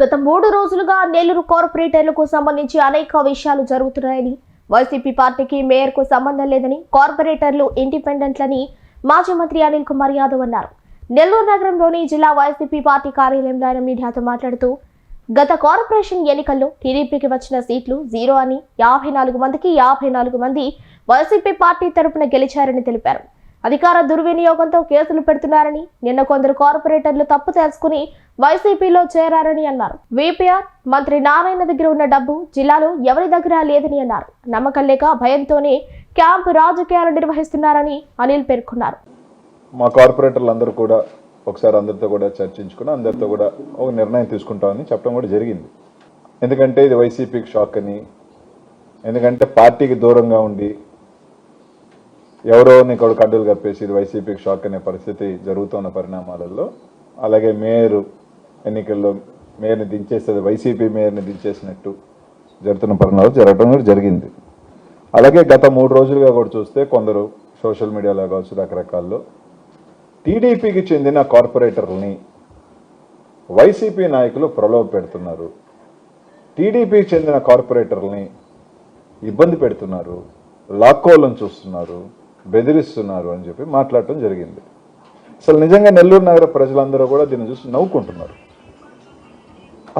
గత 3 రోజులుగా నెల్లూరు కార్పొరేటర్లకు సంబంధించి అనేక విషయాలు జరుగుతున్నాయని, వైసీపీ పార్టీకి మేయర్కు సంబంధం లేదని, కార్పొరేటర్లు ఇండిపెండెంట్లని మాజీ మంత్రి అనిల్ కుమార్ యాదవ్ అన్నారు. నెల్లూరు నగరంలోని జిల్లా వైసీపీ పార్టీ కార్యాలయంలో ఆయన మీడియాతో మాట్లాడుతూ, గత కార్పొరేషన్ ఎన్నికల్లో టీడీపీకి వచ్చిన సీట్లు 0 అని, 54 మందికి 54 మంది వైసీపీ పార్టీ తరపున గెలిచారని తెలిపారు. అధికార దుర్వినియోగంతో కేసులు పెడుతున్నారని, నిన్న కొందరు కార్పొరేటర్లు తప్పు తెలుసుకుని వైసీపీలో చేరారని అన్నారు. వీపీఆర్ మంత్రి నారాయణ దగ్గర ఉన్న డబ్బు జిల్లాలో ఎవరి దగ్గర లేదని అన్నారు. నమ్మకం లేక భయంతోనే క్యాంపు రాజకీయాలు నిర్వహిస్తున్నారని అనిల్ పేర్కొన్నారు. మా కార్పొరేటర్లు అందరూ కూడా ఒకసారి అందరితో కూడా చర్చించుకుని అందరితో కూడా ఒక నిర్ణయం తీసుకుంటామని చెప్పడం కూడా జరిగింది. ఎందుకంటే ఇది వైసీపీకి షాక్ అని, ఎందుకంటే పార్టీకి దూరంగా ఉండి ఎవరో నీకు కడ్డలు కప్పేసి ఇది వైసీపీకి షాక్ అనే పరిస్థితి జరుగుతున్న పరిణామాలలో, అలాగే మేయర్ ఎన్నికల్లో మేయర్ని దించేస్తుంది, వైసీపీ మేయర్ని దించేసినట్టు జరుగుతున్న పరిణామాలు జరగడం కూడా జరిగింది. అలాగే గత 3 రోజులుగా కూడా చూస్తే కొందరు సోషల్ మీడియాలో కావచ్చు రకరకాల్లో టీడీపీకి చెందిన కార్పొరేటర్లని వైసీపీ నాయకులు ప్రలోభ పెడుతున్నారు, టీడీపీకి చెందిన కార్పొరేటర్లని ఇబ్బంది పెడుతున్నారు, లాక్కోవాలని చూస్తున్నారు, బెదిరిస్తున్నారు అని చెప్పి మాట్లాడటం జరిగింది. అసలు నిజంగా నెల్లూరు నగర ప్రజలందరూ కూడా దీన్ని చూసి నవ్వుకుంటున్నారు.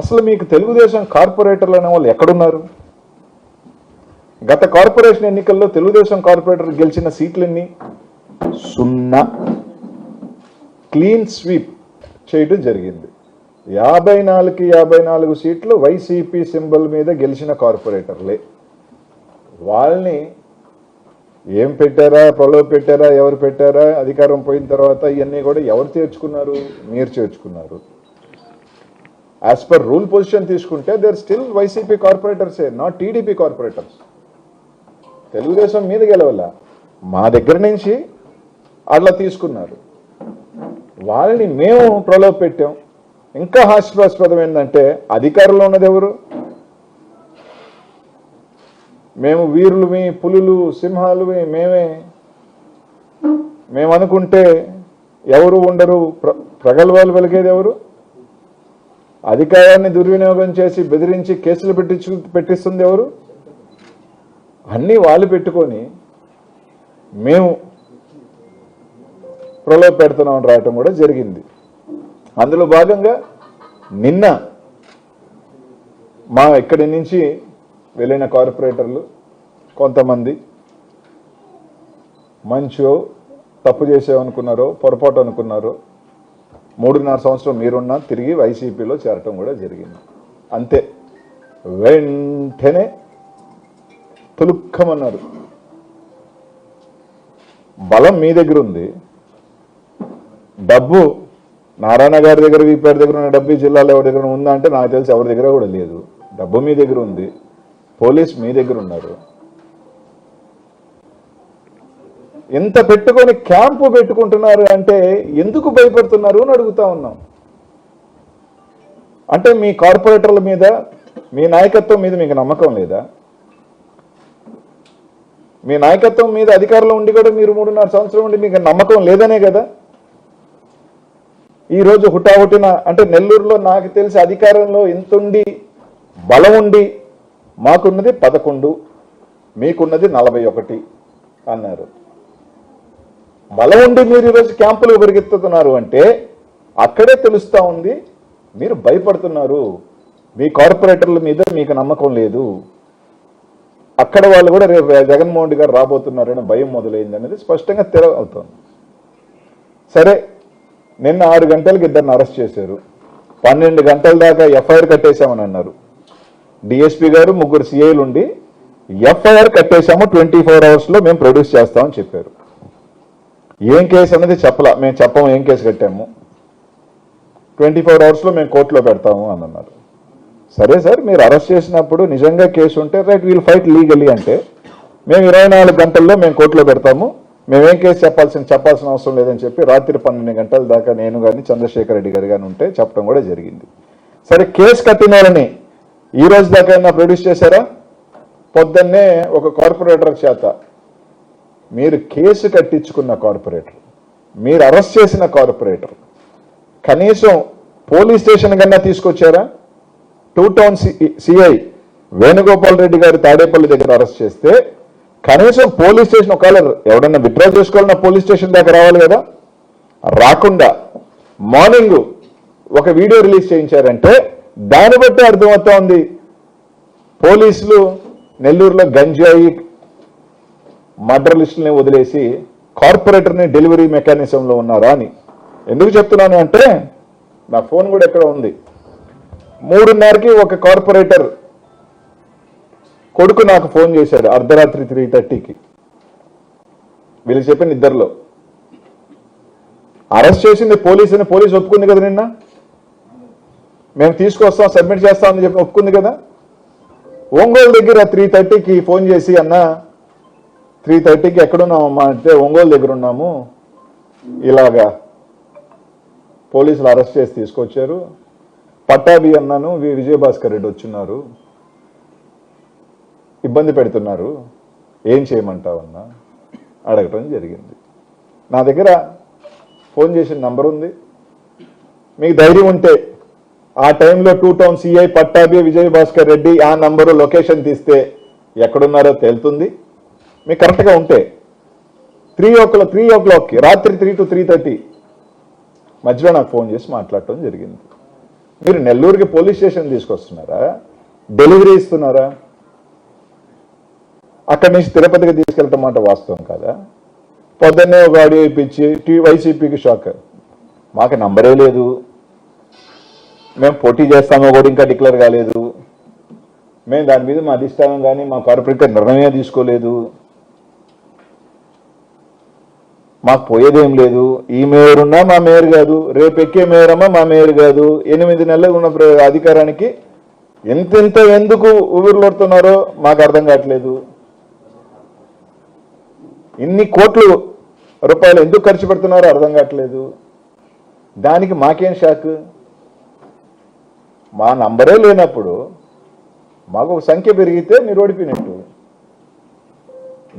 అసలు మీకు తెలుగుదేశం కార్పొరేటర్లు అనే వాళ్ళు ఎక్కడున్నారు? గత కార్పొరేషన్ ఎన్నికల్లో తెలుగుదేశం కార్పొరేటర్ గెలిచిన సీట్లన్నీ 0. క్లీన్ స్వీప్ చేయడం జరిగింది. 54కి 54 సీట్లు వైసీపీ సింబల్ మీద గెలిచిన కార్పొరేటర్లే. వాళ్ళని ఏం పెట్టారా, ప్రలోభ పెట్టారా, ఎవరు పెట్టారా, అధికారం పోయిన తర్వాత ఇవన్నీ కూడా ఎవరు చేర్చుకున్నారు? మీరు చేర్చుకున్నారు. యాజ్ పర్ రూల్ పొజిషన్ తీసుకుంటే దేర్ స్టిల్ వైసీపీ కార్పొరేటర్సే, నాట్ టీడీపీ కార్పొరేటర్స్. తెలుగుదేశం మీద గెలవాల, మా దగ్గర నుంచి అట్లా తీసుకున్నారు. వాళ్ళని మేము ప్రలోభ పెట్టాం. ఇంకా హాస్యాస్పదం ఏంటంటే అధికారంలో ఉన్నది ఎవరు? మేము వీరులమి, పులులు, సింహాలు మేము అనుకుంటే ఎవరు ఉండరు, ప్రగల్భాలు పలికేది ఎవరు? అధికారాన్ని దుర్వినియోగం చేసి బెదిరించి కేసులు పెట్టిస్తుంది ఎవరు? అన్నీ వాళ్ళు పెట్టుకొని మేము ప్రలోభ పెడుతున్నామని రాయటం కూడా జరిగింది. అందులో భాగంగా నిన్న మా ఇక్కడి నుంచి వెళ్ళిన కార్పొరేటర్లు కొంతమంది మంచో తప్పు చేసామనుకున్నారో, పొరపాటు అనుకున్నారో, 3.5 సంవత్సరం మీరున్నా తిరిగి వైసీపీలో చేరటం కూడా జరిగింది. అంతే, వెంటనే తులుక్కమన్నారు. బలం మీ దగ్గర ఉంది, డబ్బు నారాయణ గారి దగ్గర, వీపీఆర్ దగ్గర ఉన్న డబ్బు జిల్లాలో ఎవరి దగ్గర ఉందా అంటే నాకు తెలిసి ఎవరి దగ్గర కూడా లేదు. డబ్బు మీ దగ్గర ఉంది, పోలీస్ మీ దగ్గర ఉన్నారు. ఎంత పెట్టుకొని క్యాంపు పెట్టుకుంటున్నారు అంటే ఎందుకు భయపడుతున్నారు అని అడుగుతా ఉన్నాం. అంటే మీ కార్పొరేటర్ల మీద, మీ నాయకత్వం మీద మీకు నమ్మకం లేదా? మీ నాయకత్వం మీద అధికారంలో ఉండి కూడా మీరు 3.5 సంవత్సరం ఉండి మీకు నమ్మకం లేదనే కదా ఈరోజు హుటాహుటిన, అంటే నెల్లూరులో నాకు తెలిసి అధికారంలో ఎంతుండి బలం ఉండి మాకున్నది 11, మీకున్నది 41 అన్నారు. బలం ఉండి మీరు ఈరోజు క్యాంపులు పరిగెత్తుతున్నారు అంటే అక్కడే తెలుస్తూ ఉంది మీరు భయపడుతున్నారు, మీ కార్పొరేటర్ల మీద మీకు నమ్మకం లేదు. అక్కడ వాళ్ళు కూడా రేపు జగన్మోహన్ రెడ్డి గారు రాబోతున్నారని భయం మొదలైంది అనేది స్పష్టంగా అవుతుంది. సరే, నిన్న 6 గంటలకు ఇద్దరిని అరెస్ట్ చేశారు, 12 గంటల దాకా ఎఫ్ఐఆర్ కట్టేశామని అన్నారు. డిఎస్పీ గారు 3 సిఐలు ఉండి ఎఫ్ఐఆర్ కట్టేశాము, 24 అవర్స్లో మేము ప్రొడ్యూస్ చేస్తామని చెప్పారు. ఏం కేసు అనేది చెప్పలా, మేము చెప్పము ఏం కేసు కట్టాము, 24 అవర్స్లో మేము కోర్టులో పెడతాము అని అన్నారు. సరే సార్, మీరు అరెస్ట్ చేసినప్పుడు నిజంగా కేసు ఉంటే రైట్, వీల్ ఫైట్ లీగలీ అంటే మేము 24 గంటల్లో మేము కోర్టులో పెడతాము, మేమేం కేసు చెప్పాల్సిన అవసరం లేదని చెప్పి రాత్రి 12 గంటల దాకా నేను కానీ చంద్రశేఖర్ రెడ్డి గారు కానీ ఉంటే చెప్పడం కూడా జరిగింది. సరే, కేసు కట్టినారని ఈ రోజు దాకా అయినా ప్రొడ్యూస్ చేశారా? పొద్దున్నే ఒక కార్పొరేటర్ చేత, మీరు కేసు కట్టించుకున్న కార్పొరేటర్, మీరు అరెస్ట్ చేసిన కార్పొరేటర్ కనీసం పోలీస్ స్టేషన్ కన్నా తీసుకొచ్చారా? 2 టౌన్ సిఐ వేణుగోపాల్ రెడ్డి గారు తాడేపల్లి దగ్గర అరెస్ట్ చేస్తే కనీసం పోలీస్ స్టేషన్ ఒకవేళ ఎవడన్నా విత్డ్రా చేసుకోవాలన్నా పోలీస్ స్టేషన్ దాకా రావాలి కదా, రాకుండా మార్నింగ్ ఒక వీడియో రిలీజ్ చేయించారంటే దాన్ని బట్టి అర్థమవుతా ఉంది పోలీసులు నెల్లూరులో గంజాయి మర్డర్ లిస్టులని వదిలేసి కార్పొరేటర్ని డెలివరీ మెకానిజంలో ఉన్నారా అని. ఎందుకు చెప్తున్నాను అంటే నా ఫోన్ కూడా ఎక్కడ ఉంది. 3:30కి ఒక కార్పొరేటర్ కొడుకు నాకు ఫోన్ చేశాడు అర్ధరాత్రి 3:30కి. వీళ్ళు చెప్పిన ఇద్దరిలో అరెస్ట్ చేసింది పోలీసుని, పోలీసు ఒప్పుకుంది కదా, నిన్న మేము తీసుకొస్తాం సబ్మిట్ చేస్తామని చెప్పి ఒప్పుకుంది కదా. ఒంగోలు దగ్గర 3:30కి ఫోన్ చేసి అన్న 3:30కి ఎక్కడున్నామమ్మా అంటే ఒంగోలు దగ్గర ఉన్నాము, ఇలాగా పోలీసులు అరెస్ట్ చేసి తీసుకొచ్చారు, పట్టాభి అన్నాను విజయభాస్కర్ రెడ్డి వచ్చున్నారు, ఇబ్బంది పెడుతున్నారు, ఏం చేయమంటావన్నా అడగటం జరిగింది. నా దగ్గర ఫోన్ చేసిన నంబర్ ఉంది. మీకు ధైర్యం ఉంటే ఆ టైంలో 2 టౌన్ సిఐ పట్టాభి విజయభాస్కర్ రెడ్డి ఆ నంబరు లొకేషన్ తీస్తే ఎక్కడున్నారో తేలుతుంది. మీకు కరెక్ట్గా ఉంటే 3 o'clock రాత్రి 3 to 3:30 మధ్యలో నాకు ఫోన్ చేసి మాట్లాడటం జరిగింది. మీరు నెల్లూరుకి పోలీస్ స్టేషన్ తీసుకొస్తున్నారా, డెలివరీ ఇస్తున్నారా? అక్కడి నుంచి తిరుపతికి తీసుకెళ్ళటం మాట వాస్తవం కాదా? పొద్దున్నే ఒక ఆడియో ఇప్పించి వైసీపీకి షాక్, మాకు నంబరే లేదు, మేము పోటీ చేస్తామో కూడా ఇంకా డిక్లేర్ కాలేదు, మేము దాని మీద మా అధిష్టానం కానీ మా కార్పొరేటర్ నిర్ణయమే తీసుకోలేదు, మాకు పోయేదేం లేదు, ఈ మేయర్ ఉన్నా మా మేయర్ కాదు, రేపు ఎక్కే మేయర్ అమ్మా మా మేయర్ కాదు, 8 నెలలు ఉన్న అధికారానికి ఎంతెంత ఎందుకు ఊపిరిలోడుతున్నారో మాకు అర్థం కావట్లేదు, ఇన్ని కోట్లు రూపాయలు ఎందుకు ఖర్చు పెడుతున్నారో అర్థం కావట్లేదు, దానికి మాకేం షాక్? మా నంబరే లేనప్పుడు మాకు ఒక సంఖ్య పెరిగితే మీరు ఓడిపోయినట్టు.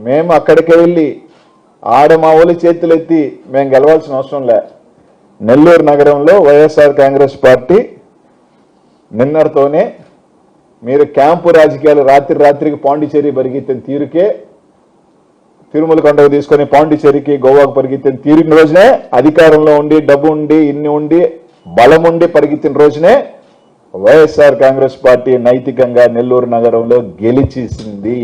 మేము అక్కడికి వెళ్ళి ఆడ మా ఊళ్ళ చేతులు ఎత్తి మేము గెలవాల్సిన అవసరం లే. నెల్లూరు నగరంలో వైఎస్ఆర్ కాంగ్రెస్ పార్టీ నిన్నటితోనే మీరు క్యాంపు రాజకీయాలు రాత్రికి పాండిచేరి పరిగెత్తిన తీరుకే, తిరుమల కొండకు తీసుకొని పాండిచేరికి గోవాకు పరిగెత్తిన తీరిన రోజునే, అధికారంలో ఉండి డబ్బు ఉండి ఇన్ని ఉండి బలం ఉండి పరిగెత్తిన రోజునే వైఎస్ఆర్ కాంగ్రెస్ పార్టీ నైతికంగా నెల్లూరు నగరంలో గెలిచేసింది.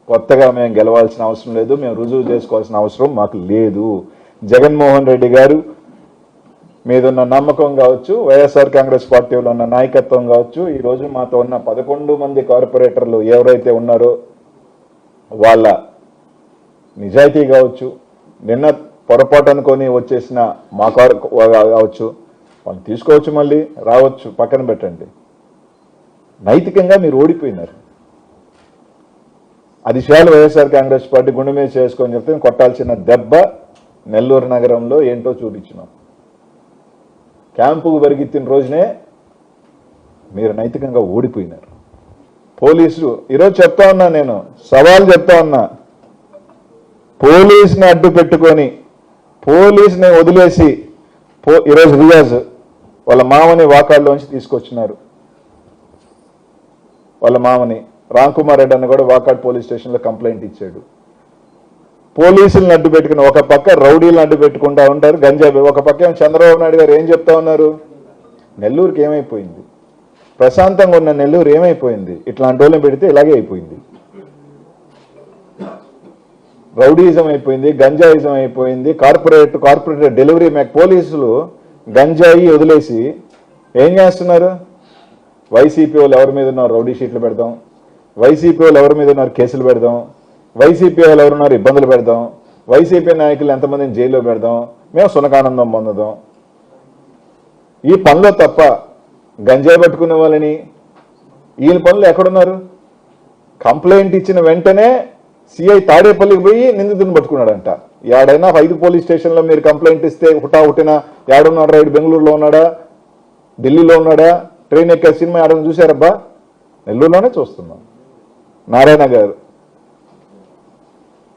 కొత్తగా మేము గెలవాల్సిన అవసరం లేదు, మేము రుజువు చేసుకోవాల్సిన అవసరం మాకు లేదు. జగన్మోహన్ రెడ్డి గారు మీదున్న నమ్మకం కావచ్చు, వైఎస్ఆర్ కాంగ్రెస్ పార్టీలో ఉన్న నాయకత్వం కావచ్చు, ఈరోజు మాతో ఉన్న 11 మంది కార్పొరేటర్లు ఎవరైతే ఉన్నారో వాళ్ళ నిజాయితీ కావచ్చు, నిన్న పొరపాటు అనుకొని వచ్చేసిన మా కావచ్చు, వాళ్ళు తీసుకోవచ్చు, మళ్ళీ రావచ్చు, పక్కన పెట్టండి. నైతికంగా మీరు ఓడిపోయినారు. అది చాలు వైఎస్ఆర్ కాంగ్రెస్ పార్టీ గుండె మీద చేసుకొని చెప్తే కొట్టాల్సిన దెబ్బ నెల్లూరు నగరంలో ఏంటో చూపించినాం. క్యాంపుకు పరిగెత్తిన రోజునే మీరు నైతికంగా ఓడిపోయినారు. పోలీసులు ఈరోజు చెప్తా ఉన్నా, నేను సవాల్ చెప్తా ఉన్నా, పోలీసుని అడ్డు పెట్టుకొని పోలీసుని వదిలేసి ఈరోజు రియాజ్ వాళ్ళ మామని వాకాడ్లోంచి తీసుకొచ్చినారు. వాళ్ళ మామని రామ్ కుమార్ రెడ్డి అన్న కూడా వాకాడ్ పోలీస్ స్టేషన్లో కంప్లైంట్ ఇచ్చాడు. పోలీసులను అడ్డు పెట్టుకుని ఒక పక్క రౌడీలను అడ్డు పెట్టుకుంటా ఉంటారు, గంజాయి, ఒక పక్క చంద్రబాబు నాయుడు గారు ఏం చెప్తా ఉన్నారు, నెల్లూరుకి ఏమైపోయింది, ప్రశాంతంగా ఉన్న నెల్లూరు ఏమైపోయింది, ఇట్లాంటి వాళ్ళని పెడితే ఇలాగే అయిపోయింది, రౌడీయిజం అయిపోయింది, గంజాయిజం అయిపోయింది, కార్పొరేటర్ డెలివరీ పోలీసులు గంజాయి వదిలేసి ఏం చేస్తున్నారు, వైసీపీ వాళ్ళు ఎవరి మీద ఉన్నారు రౌడీ షీట్లు పెడదాం, వైసీపీ వాళ్ళు ఎవరి మీద ఉన్నారు కేసులు పెడదాం, వైసీపీ వాళ్ళు ఎవరున్నారు ఇబ్బందులు పెడదాం, వైసీపీ నాయకులు ఎంతమందిని జైల్లో పెడదాం, మేము సునకానందం పొందుదాం. ఈ పనిలో తప్ప గంజాయి పట్టుకునే వాళ్ళని ఈయన పనులు ఎక్కడున్నారు? కంప్లైంట్ ఇచ్చిన వెంటనే సిఐ తాడేపల్లికి పోయి నిందితుని పట్టుకున్నాడంట. ఏడైనా 5 పోలీస్ స్టేషన్లో మీరు కంప్లైంట్ ఇస్తే హుటాహుటిన ఏడున్నాడు, రైడ్ బెంగళూరులో ఉన్నాడా, ఢిల్లీలో ఉన్నాడా, ట్రైన్ ఎక్కే సినిమా ఏడని చూశారబ్బా? నెల్లూరులోనే చూస్తున్నాం. నారాయణ గారు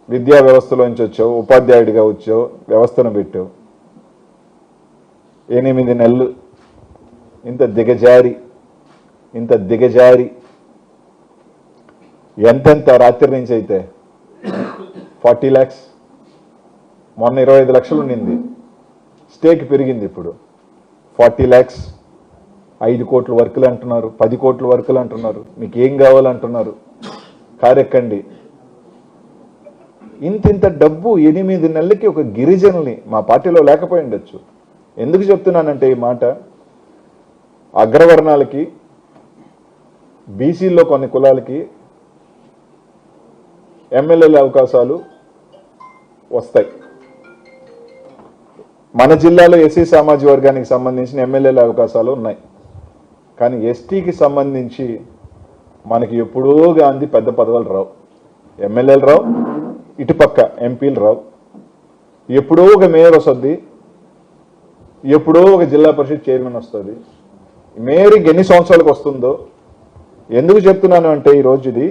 విద్యా వ్యవస్థలోంచి వచ్చావు, ఉపాధ్యాయుడిగా వచ్చావు, వ్యవస్థను పెట్టావు, 8 నెలలు ఇంత దిగజారి ఇంత దిగజారి ఎంతెంత రాత్రి నుంచి అయితే 40 lakhs, మొన్న 25 లక్షలు ఉండింది, స్టేక్ పెరిగింది, ఇప్పుడు 40 lakhs, 5 కోట్ల వర్కులు అంటున్నారు, 10 కోట్ల వర్కులు అంటున్నారు, మీకు ఏం కావాలంటున్నారు, కారెక్కండి. ఇంత డబ్బు 8 నెలలకి ఒక గిరిజనుల్ని మా పార్టీలో లేకపోయి ఉండొచ్చు. ఎందుకు చెప్తున్నానంటే ఈ మాట, అగ్రవర్ణాలకి, బీసీల్లో కొన్ని కులాలకి ఎమ్మెల్యేల అవకాశాలు వస్తాయి. మన జిల్లాలో ఎస్సీ సామాజిక వర్గానికి సంబంధించిన ఎమ్మెల్యేల అవకాశాలు ఉన్నాయి. కానీ ఎస్టీకి సంబంధించి మనకి ఎప్పుడూ గాంధీ పెద్ద పదవులు రావు, ఎమ్మెల్యేలు రావు, ఇటుపక్క ఎంపీలు రావు. ఎప్పుడో ఒక మేయర్ వస్తుంది, ఎప్పుడో ఒక జిల్లా పరిషత్ చైర్మన్ వస్తుంది. మేయర్కి ఎన్ని సంవత్సరాలకు వస్తుందో ఎందుకు చెప్తున్నాను అంటే, ఈరోజు ఇది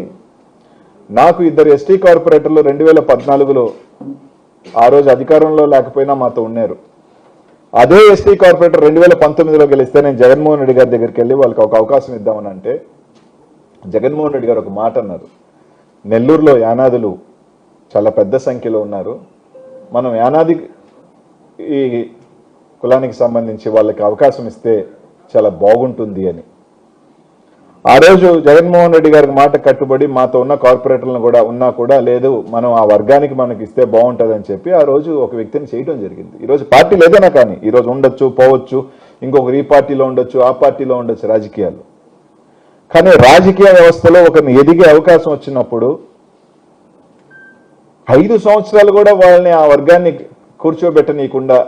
నాకు 2 ఎస్టీ కార్పొరేటర్లు 2014లో ఆ రోజు అధికారంలో లేకపోయినా మాతో ఉన్నారు. అదే ఎస్టీ కార్పొరేటర్ 2019లో గెలిస్తే నేను జగన్మోహన్ రెడ్డి గారి దగ్గరికి వెళ్ళి వాళ్ళకి ఒక అవకాశం ఇద్దామని అంటే, జగన్మోహన్ రెడ్డి గారు ఒక మాట అన్నారు, నెల్లూరులో యానాదులు చాలా పెద్ద సంఖ్యలో ఉన్నారు, మనం యానాది ఈ కులానికి సంబంధించి వాళ్ళకి అవకాశం ఇస్తే చాలా బాగుంటుంది అని. ఆ రోజు జగన్మోహన్ రెడ్డి గారికి మాట కట్టుబడి మాతో ఉన్న కార్పొరేటర్లను కూడా ఉన్నా కూడా లేదు, మనం ఆ వర్గానికి మనకి ఇస్తే బాగుంటుందని చెప్పి ఆ రోజు ఒక వ్యక్తిని చేయడం జరిగింది. ఈరోజు పార్టీ లేదన్నా కానీ ఈరోజు ఉండొచ్చు, పోవచ్చు, ఇంకొకరు ఈ పార్టీలో ఉండొచ్చు, ఆ పార్టీలో ఉండొచ్చు, రాజకీయాలు. కానీ రాజకీయ వ్యవస్థలో ఒకరిని ఎదిగే అవకాశం వచ్చినప్పుడు 5 సంవత్సరాలు కూడా వాళ్ళని ఆ వర్గాన్ని కూర్చోబెట్టనీయకుండా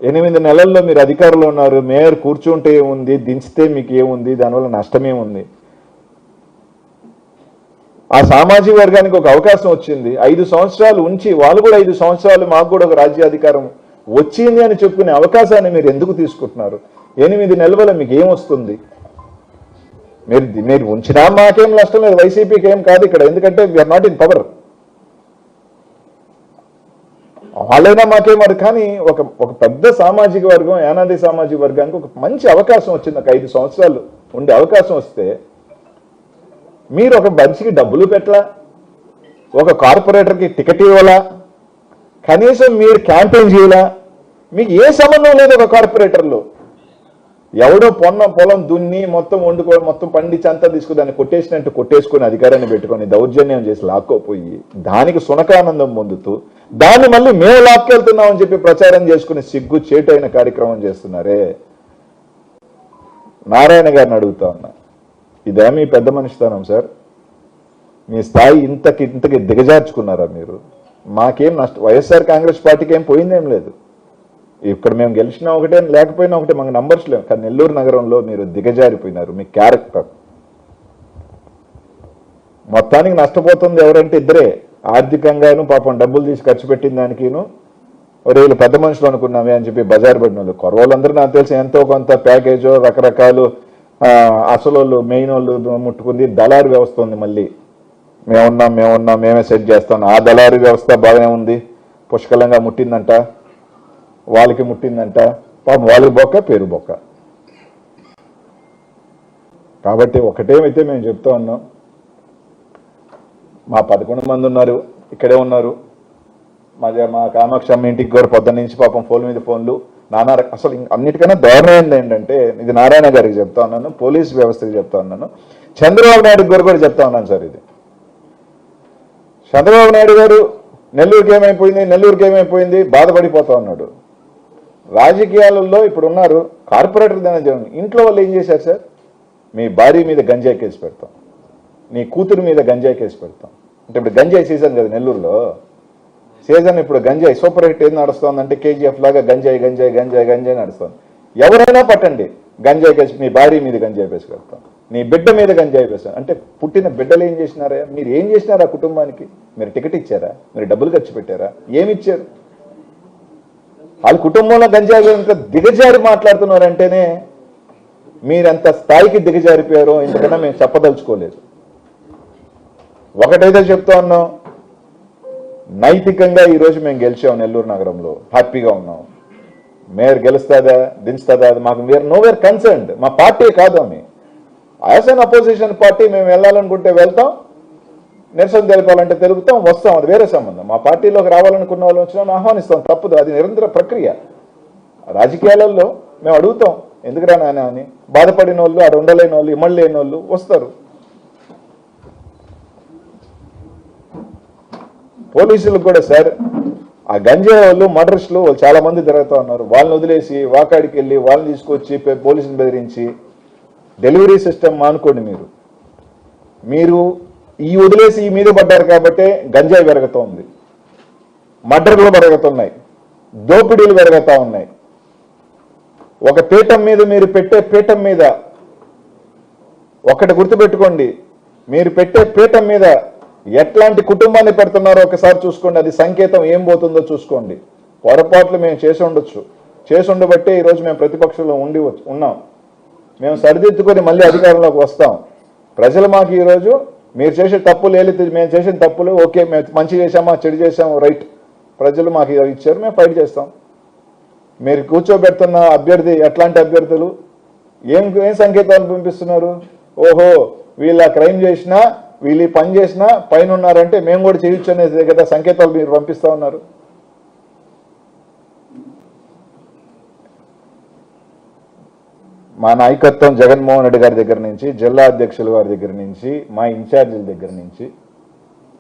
8 నెలల్లో మీరు అధికారంలో ఉన్నారు, మేయర్ కూర్చుంటే ఏముంది, దించితే మీకు ఏముంది, దానివల్ల నష్టమేముంది. ఆ సామాజిక వర్గానికి ఒక అవకాశం వచ్చింది, 5 సంవత్సరాలు ఉంచి వాళ్ళు కూడా 5 సంవత్సరాలు మాకు కూడా ఒక రాజ్యాధికారం వచ్చింది అని చెప్పుకునే అవకాశాన్ని మీరు ఎందుకు తీసుకుంటున్నారు? 8 నెలల మీకు ఏమొస్తుంది? మీరు ఉంచినా మాకేం నష్టం లేదు, వైసీపీకి ఏం కాదు ఇక్కడ, ఎందుకంటే వీఆర్ నాట్ ఇన్ పవర్. వాళ్ళైనా మాకేమారు. కానీ ఒక పెద్ద సామాజిక వర్గం, యానాది సామాజిక వర్గానికి ఒక మంచి అవకాశం వచ్చింది, ఒక 5 సంవత్సరాలు ఉండే అవకాశం వస్తే మీరు ఒక మనిషికి డబ్బులు పెట్టలా, ఒక కార్పొరేటర్కి టికెట్ ఇవ్వాలా, కనీసం మీరు క్యాంపెయిన్ చేయాలా, మీకు ఏ సంబంధం లేదు. ఒక కార్పొరేటర్లు ఎవడో పొలం దున్ని మొత్తం వండుకొని మొత్తం పండించి అంతా తీసుకుని దాన్ని కొట్టేసినట్టు కొట్టేసుకుని అధికారాన్ని పెట్టుకొని దౌర్జన్యం చేసి లాక్కోపోయి దానికి సునకానందం పొందుతూ దాన్ని మళ్ళీ మేము లాక్కెళ్తున్నామని చెప్పి ప్రచారం చేసుకుని సిగ్గు చేటైన కార్యక్రమం చేస్తున్నారే. నారాయణ గారిని అడుగుతా ఉన్నా, ఇదే మీ పెద్ద మనిషితనం సార్? మీ స్థాయి ఇంతకి దిగజార్చుకున్నారా మీరు? మాకేం నష్టం, వైఎస్ఆర్ కాంగ్రెస్ పార్టీకి ఏం పోయిందేం లేదు. ఇక్కడ మేము గెలిచినా ఒకటే, లేకపోయినా ఒకటే, మాకు నంబర్స్ లేవు. కానీ నెల్లూరు నగరంలో మీరు దిగజారిపోయినారు. మీ క్యారెక్టర్ మొత్తానికి నష్టపోతుంది ఎవరంటే ఇద్దరే, ఆర్థికంగాను పాపం డబ్బులు తీసి ఖర్చు పెట్టిన దానికిను, వీళ్ళు పెద్ద మనుషులు అనుకున్నామే అని చెప్పి బజారు పడిన వాళ్ళు. కొరవాళ్ళందరూ నాకు తెలిసి ఎంతో కొంత ప్యాకేజో రకరకాలు అసలు వాళ్ళు మెయిన్ వాళ్ళు ముట్టుకుంది. దళారు వ్యవస్థ ఉంది, మళ్ళీ మేమున్నాం మేమే సెట్ చేస్తాం. ఆ దళారు వ్యవస్థ బాగానే ఉంది, పుష్కలంగా ముట్టిందంట, వాళ్ళకి ముట్టిందంట, పాపం వాళ్ళకి బొక్క, పేరు బొక్క. కాబట్టి ఒకటేమైతే మేము చెప్తా ఉన్నాం, మా 11 మంది ఉన్నారు, ఇక్కడే ఉన్నారు. మా కామాక్షమ్మ ఇంటికి కూడా పొద్దున్న నుంచి పాపం ఫోన్ మీద ఫోన్లు నానా. అసలు అన్నిటికన్నా దారుణమైంది ఏంటంటే, ఇది నారాయణ గారికి చెప్తా ఉన్నాను, పోలీస్ వ్యవస్థకి చెప్తా ఉన్నాను, చంద్రబాబు నాయుడు గారు కూడా చెప్తా ఉన్నాను సార్. ఇది చంద్రబాబు నాయుడు గారు నెల్లూరుకి ఏమైపోయింది బాధపడిపోతా ఉన్నాడు. రాజకీయాలలో ఇప్పుడు ఉన్నారు, కార్పొరేటర్ ఇంట్లో వాళ్ళు ఏం చేశారు సార్? మీ భార్య మీద గంజాయి కేసు పెడతాం, నీ కూతురు మీద గంజాయి కేసు పెడతాం. అంటే ఇప్పుడు గంజాయి సీజన్ కదా నెల్లూరులో, సీజన్ ఇప్పుడు గంజాయి సూపర్ హిట్ ఏది నడుస్తుందంటే కేజీఎఫ్ లాగా గంజాయి నడుస్తుంది. ఎవరైనా పట్టండి, గంజాయి కేసు, మీ భార్య మీద గంజాయి కేసు పెడతాం, నీ బిడ్డ మీద గంజాయి కేసు. అంటే పుట్టిన బిడ్డలు ఏం చేసినారా? మీరు ఏం చేసినారా ఆ కుటుంబానికి? మీరు టికెట్ ఇచ్చారా? మీరు డబ్బులు ఖర్చు పెట్టారా? ఏమిచ్చారు? వాళ్ళ కుటుంబంలో గంజాయి ఇంత దిగజారి మాట్లాడుతున్నారంటేనే మీరెంత స్థాయికి దిగజారిపోయారో ఇంతకన్నా మేము చెప్పదలుచుకోలేదు. ఒకటైతే చెప్తా ఉన్నాం, నైతికంగా ఈరోజు మేము గెలిచాం నెల్లూరు నగరంలో, హ్యాపీగా ఉన్నాం. మేయర్ గెలుస్తుందా దించుతుందా అది మాకు నోవేర్ కన్సర్న్డ్. మా పార్టీ కాదు ఆమె, యాజ్ అన్ అపోజిషన్ పార్టీ మేము వెళ్ళాలనుకుంటే వెళ్తాం, నిరసన తెలిపాలంటే తెలుపుతాం, వస్తాం, అది వేరే సంబంధం. మా పార్టీలోకి రావాలనుకున్న వాళ్ళు వచ్చినా ఆహ్వానిస్తాం, తప్పదు, అది నిరంతర ప్రక్రియ. రాజకీయాలలో మేము అడుగుతాం ఎందుకురా నాయన అని. బాధపడిన వాళ్ళు, ఆడ ఉండలేని వాళ్ళు, ఇమ్మడి లేని వాళ్ళు వస్తారు. పోలీసులకు కూడా సార్, ఆ గంజాయి వాళ్ళు, మర్డర్స్లు వాళ్ళు చాలా మంది తిరుగుతూ ఉన్నారు. వాళ్ళని వదిలేసి వాకాడికి వెళ్ళి వాళ్ళని తీసుకొచ్చి పోలీసుని బెదిరించి డెలివరీ సిస్టమ్ మానుకోండి. మీరు ఈ వదిలేసి ఈ మీద పడ్డారు కాబట్టే గంజాయి పెరుగుతోంది, మర్డర్లు పెరుగుతున్నాయి, దోపిడీలు పెరుగుతూ ఉన్నాయి. ఒక పీఠం మీద మీరు పెట్టే పీఠం మీద ఒకటి గుర్తుపెట్టుకోండి, మీరు పెట్టే పీఠం మీద ఎట్లాంటి కుటుంబాన్ని పెడుతున్నారో ఒకసారి చూసుకోండి. అది సంకేతం ఏం పోతుందో చూసుకోండి. పొరపాట్లు మేము చేసి ఉండబట్టే ఈరోజు మేము ప్రతిపక్షంలో ఉన్నాం. మేము సరిదిద్దుకొని మళ్ళీ అధికారంలోకి వస్తాం. ప్రజలు మాకు ఈరోజు మీరు చేసే తప్పులు ఏదైతే మేము చేసిన తప్పులు ఓకే, మేము మంచి చేసామా చెడు చేసాము రైట్, ప్రజలు మాకు ఇచ్చారు, మేము ఫైట్ చేస్తాం. మీరు కూర్చోబెడుతున్న అభ్యర్థి ఎట్లాంటి అభ్యర్థులు, ఏం సంకేతాలు పంపిస్తున్నారు? ఓహో వీళ్ళ క్రైమ్ చేసినా, వీళ్ళు పని చేసినా పైన ఉన్నారంటే మేము కూడా చేయొచ్చు అనేది కదా సంకేతాలు మీరు పంపిస్తా ఉన్నారు. మా నాయకత్వం జగన్మోహన్ రెడ్డి గారి దగ్గర నుంచి, జిల్లా అధ్యక్షుల వారి దగ్గర నుంచి, మా ఇన్ఛార్జీల దగ్గర నుంచి,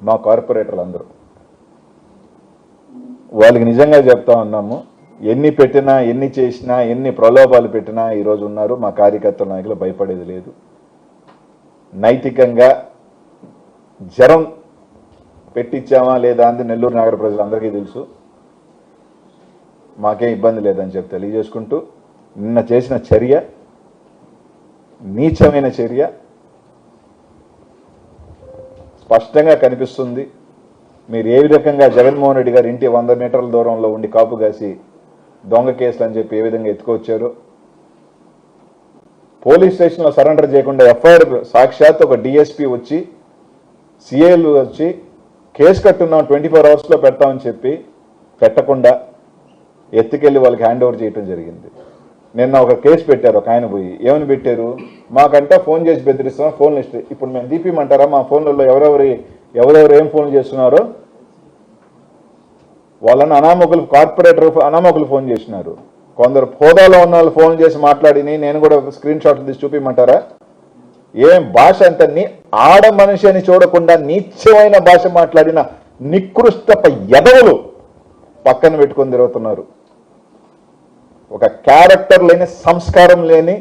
మా కార్పొరేటర్లు అందరూ వాళ్ళకి నిజంగా చెప్తా ఉన్నాము, ఎన్ని పెట్టినా, ఎన్ని చేసినా, ఎన్ని ప్రలోభాలు పెట్టినా ఈరోజు ఉన్నారు. మా కార్యకర్తల నాయకులు భయపడేది లేదు. నైతికంగా జ్వరం పెట్టించామా లేదా అని నెల్లూరు నగర ప్రజలందరికీ తెలుసు. మాకేం ఇబ్బంది లేదని చెప్పి తెలియజేసుకుంటూ, నిన్న చేసిన చర్య నీచమైన చర్య స్పష్టంగా కనిపిస్తుంది. మీరు ఏ విధంగా జగన్మోహన్ రెడ్డి గారి ఇంటి 100 మీటర్ల దూరంలో ఉండి కాపు కాసి దొంగ కేసులు అని చెప్పి ఏ విధంగా ఎత్తుకొచ్చారో, పోలీస్ స్టేషన్లో సరెండర్ చేయకుండా ఎఫ్ఐఆర్ సాక్షాత్ ఒక డిఎస్పీ వచ్చి, సిఐలు వచ్చి కేసు కట్టున్నాం 24 అవర్స్లో పెడతామని చెప్పి పెట్టకుండా ఎత్తుకెళ్ళి వాళ్ళకి హ్యాండ్ ఓవర్ చేయడం జరిగింది. నిన్న ఒక కేసు పెట్టారు, ఒక ఆయన పోయి ఏమని పెట్టారు, మాకంటే ఫోన్ చేసి బెదిరిస్తున్నాం, ఫోన్ లిస్ట్ ఇప్పుడు మేము తీపిమంటారా, మా ఫోన్లలో ఎవరెవరు ఏం ఫోన్లు చేస్తున్నారో వాళ్ళని అనామకులు, కార్పొరేటర్ అనామకులు ఫోన్ చేసినారు. కొందరు హోదాలో ఉన్న వాళ్ళు ఫోన్ చేసి మాట్లాడిని నేను కూడా స్క్రీన్ షాట్లు తీసి చూపిమంటారా? ఏం భాష అంత ఆడ మనిషి అని చూడకుండా నీచమైన భాష మాట్లాడిన నికృష్టప యదవులు పక్కన పెట్టుకొని తిరుగుతున్నారు. ఒక క్యారెక్టర్ లేని, సంస్కారం లేని,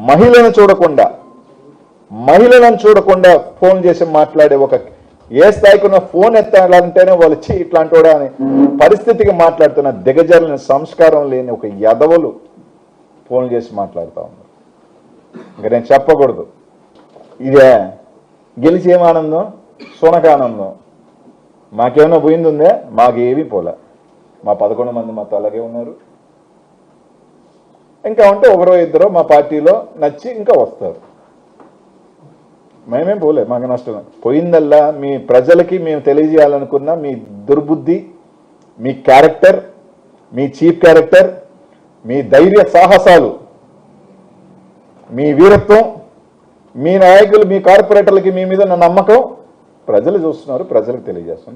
మహిళను చూడకుండా ఫోన్ చేసి మాట్లాడే, ఒక ఏ స్థాయికి ఉన్న ఫోన్ ఎత్తాలంటేనే వాళ్ళు ఇట్లాంటి వాడు అనే పరిస్థితికి మాట్లాడుతున్న దిగజారిన, సంస్కారం లేని ఒక యదవులు ఫోన్ చేసి మాట్లాడుతూ ఉన్నారు. ఇంకా నేను చెప్పకూడదు. ఇదే గెలిచి ఏం ఆనందం, సునకానందం. మాకేమైనా పోయింది ఉందే? మాకు ఏమీ పోలే. మా 11 మంది మాతో అలాగే ఉన్నారు. ఇంకా ఉంటే ఒకరో ఇద్దరు మా పార్టీలో నచ్చి ఇంకా వస్తారు. మేమేం పోలే, మాకు నష్టం. పోయిందల్లా మీ ప్రజలకి మేము తెలియజేయాలనుకున్న మీ దుర్బుద్ధి, మీ క్యారెక్టర్, మీ చీప్ క్యారెక్టర్, మీ ధైర్య సాహసాలు, మీ వీరత్వం, మీ నాయకులు, మీ కార్పొరేటర్లకి మీ మీద నమ్మకం ప్రజలు చూస్తున్నారు. ప్రజలకు తెలియజేస్తాం.